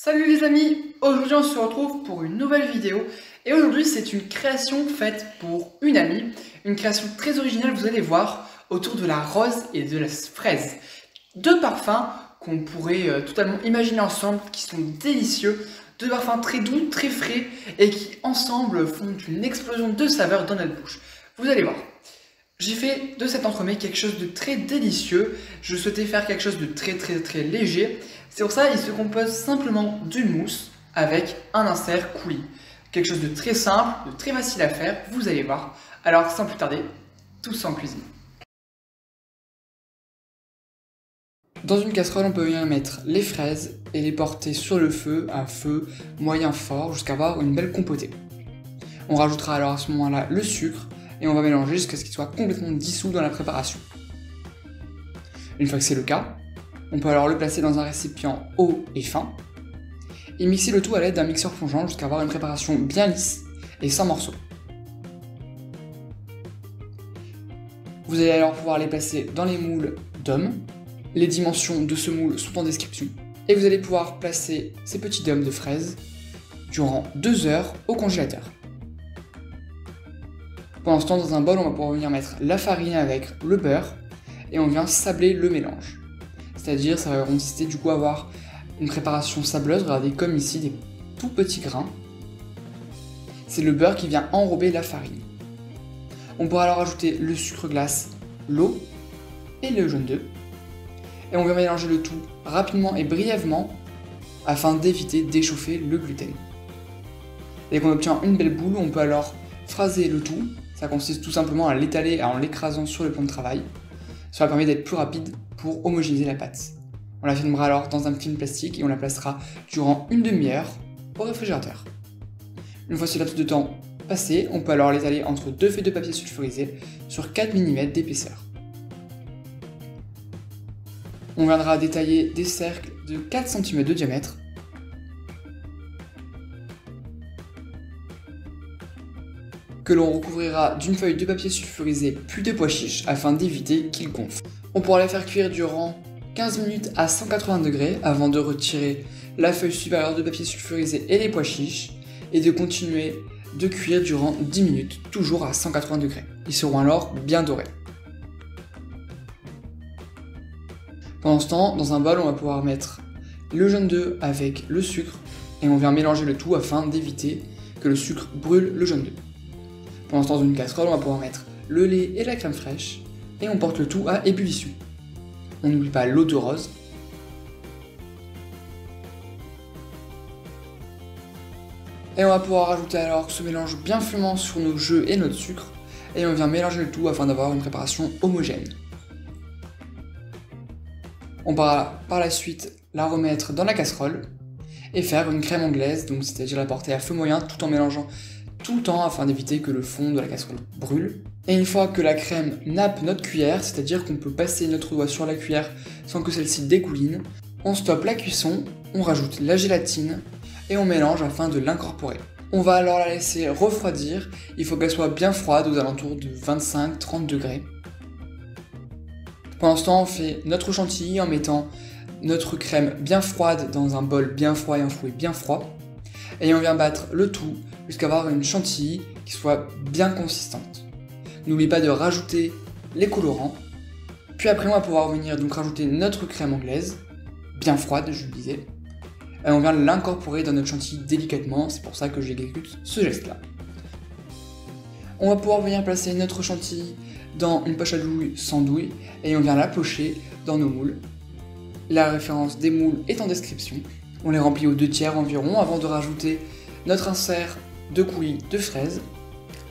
Salut les amis, aujourd'hui on se retrouve pour une nouvelle vidéo et aujourd'hui c'est une création faite pour une amie, une création très originale, vous allez voir, autour de la rose et de la fraise. Deux parfums qu'on pourrait totalement imaginer ensemble, qui sont délicieux, deux parfums très doux, très frais et qui ensemble font une explosion de saveurs dans notre bouche. Vous allez voir. J'ai fait de cet entremets quelque chose de très délicieux, je souhaitais faire quelque chose de très léger. C'est pour ça qu'il se compose simplement d'une mousse avec un insert coulis. Quelque chose de très simple, de très facile à faire, vous allez voir. Alors sans plus tarder, tous en cuisine. Dans une casserole, on peut bien mettre les fraises et les porter sur le feu à feu moyen fort jusqu'à avoir une belle compotée. On rajoutera alors à ce moment-là le sucre et on va mélanger jusqu'à ce qu'il soit complètement dissous dans la préparation. Une fois que c'est le cas, on peut alors le placer dans un récipient haut et fin et mixer le tout à l'aide d'un mixeur plongeant jusqu'à avoir une préparation bien lisse et sans morceaux. Vous allez alors pouvoir les placer dans les moules dômes. Les dimensions de ce moule sont en description. Et vous allez pouvoir placer ces petits dômes de fraises durant 2 heures au congélateur. Pendant ce temps, dans un bol, on va pouvoir venir mettre la farine avec le beurre et on vient sabler le mélange. C'est-à-dire, ça va consister du coup à avoir une préparation sableuse, regardez comme ici, des tout petits grains. C'est le beurre qui vient enrober la farine. On pourra alors ajouter le sucre glace, l'eau et le jaune d'œuf. Et on va mélanger le tout rapidement et brièvement afin d'éviter d'échauffer le gluten. Dès qu'on obtient une belle boule, on peut alors phraser le tout. Ça consiste tout simplement à l'étaler en l'écrasant sur le plan de travail. Cela permet d'être plus rapide pour homogénéiser la pâte. On la filmera alors dans un film plastique et on la placera durant une demi-heure au réfrigérateur. Une fois ce laps de temps passé, on peut alors l'étaler entre deux feuilles de papier sulfurisé sur 4 mm d'épaisseur. On viendra détailler des cercles de 4 cm de diamètre que l'on recouvrira d'une feuille de papier sulfurisé puis de pois chiches afin d'éviter qu'ils gonflent. On pourra les faire cuire durant 15 minutes à 180 degrés avant de retirer la feuille supérieure de papier sulfurisé et les pois chiches et de continuer de cuire durant 10 minutes, toujours à 180 degrés. Ils seront alors bien dorés. Pendant ce temps, dans un bol, on va pouvoir mettre le jaune d'œuf avec le sucre et on vient mélanger le tout afin d'éviter que le sucre brûle le jaune d'œuf. Pendant ce temps, dans une casserole, on va pouvoir mettre le lait et la crème fraîche et on porte le tout à ébullition. On n'oublie pas l'eau de rose. Et on va pouvoir rajouter alors ce mélange bien fumant sur nos jeux et notre sucre et on vient mélanger le tout afin d'avoir une préparation homogène. On va par la suite la remettre dans la casserole et faire une crème anglaise, donc c'est-à-dire la porter à feu moyen tout en mélangeant tout le temps afin d'éviter que le fond de la casserole brûle. Et une fois que la crème nappe notre cuillère, c'est-à-dire qu'on peut passer notre doigt sur la cuillère sans que celle-ci dégouline, on stoppe la cuisson, on rajoute la gélatine et on mélange afin de l'incorporer. On va alors la laisser refroidir, il faut qu'elle soit bien froide aux alentours de 25-30 degrés. Pendant ce temps, on fait notre chantilly en mettant notre crème bien froide dans un bol bien froid et un fouet bien froid. Et on vient battre le tout jusqu'à avoir une chantilly qui soit bien consistante. N'oubliez pas de rajouter les colorants. Puis après, on va pouvoir venir donc rajouter notre crème anglaise, bien froide, je le disais. Et on vient l'incorporer dans notre chantilly délicatement, c'est pour ça que j'exécute ce geste-là. On va pouvoir venir placer notre chantilly dans une poche à douille sans douille et on vient la pocher dans nos moules. La référence des moules est en description. On les remplit aux 2/3 environ avant de rajouter notre insert de coulis de fraises.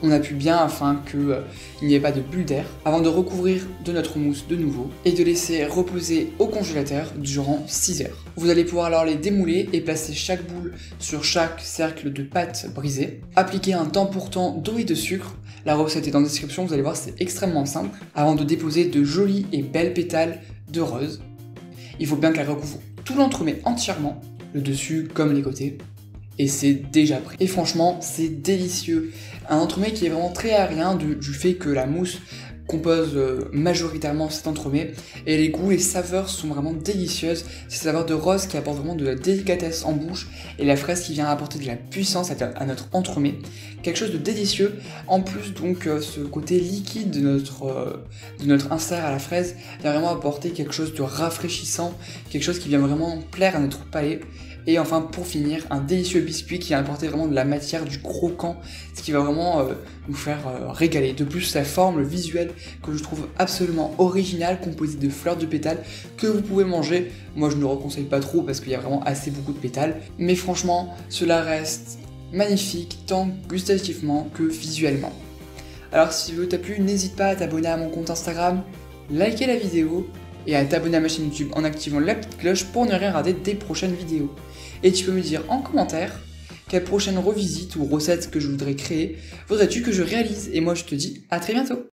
On appuie bien afin qu'il n'y ait pas de bulles d'air avant de recouvrir de notre mousse de nouveau et de laisser reposer au congélateur durant 6 heures. Vous allez pouvoir alors les démouler et placer chaque boule sur chaque cercle de pâte brisée. Appliquer un temps pour temps d'eau et de sucre. La recette est en description, vous allez voir, c'est extrêmement simple. Avant de déposer de jolis et belles pétales de rose. Il faut bien qu'elle recouvre tout l'entremet entièrement, le dessus comme les côtés. Et c'est déjà prêt. Et franchement, c'est délicieux. Un entremets qui est vraiment très aérien du fait que la mousse compose majoritairement cet entremets, et les goûts et saveurs sont vraiment délicieuses. C'est la saveur de rose qui apporte vraiment de la délicatesse en bouche, et la fraise qui vient apporter de la puissance à notre entremets, quelque chose de délicieux. En plus donc ce côté liquide de notre insert à la fraise vient vraiment apporter quelque chose de rafraîchissant, quelque chose qui vient vraiment plaire à notre palais. Et enfin pour finir, un délicieux biscuit qui va apporter vraiment de la matière, du croquant, ce qui va vraiment nous faire régaler. De plus la forme, le visuel que je trouve absolument original, composé de fleurs de pétales que vous pouvez manger. Moi je ne le reconseille pas trop parce qu'il y a vraiment assez beaucoup de pétales, mais franchement cela reste magnifique tant gustativement que visuellement. Alors si vous t'a plu, n'hésite pas à t'abonner à mon compte Instagram, liker la vidéo et à t'abonner à ma chaîne YouTube en activant la petite cloche pour ne rien rater des prochaines vidéos. Et tu peux me dire en commentaire quelle prochaine revisite ou recette que je voudrais créer voudrais-tu que je réalise, et moi je te dis à très bientôt.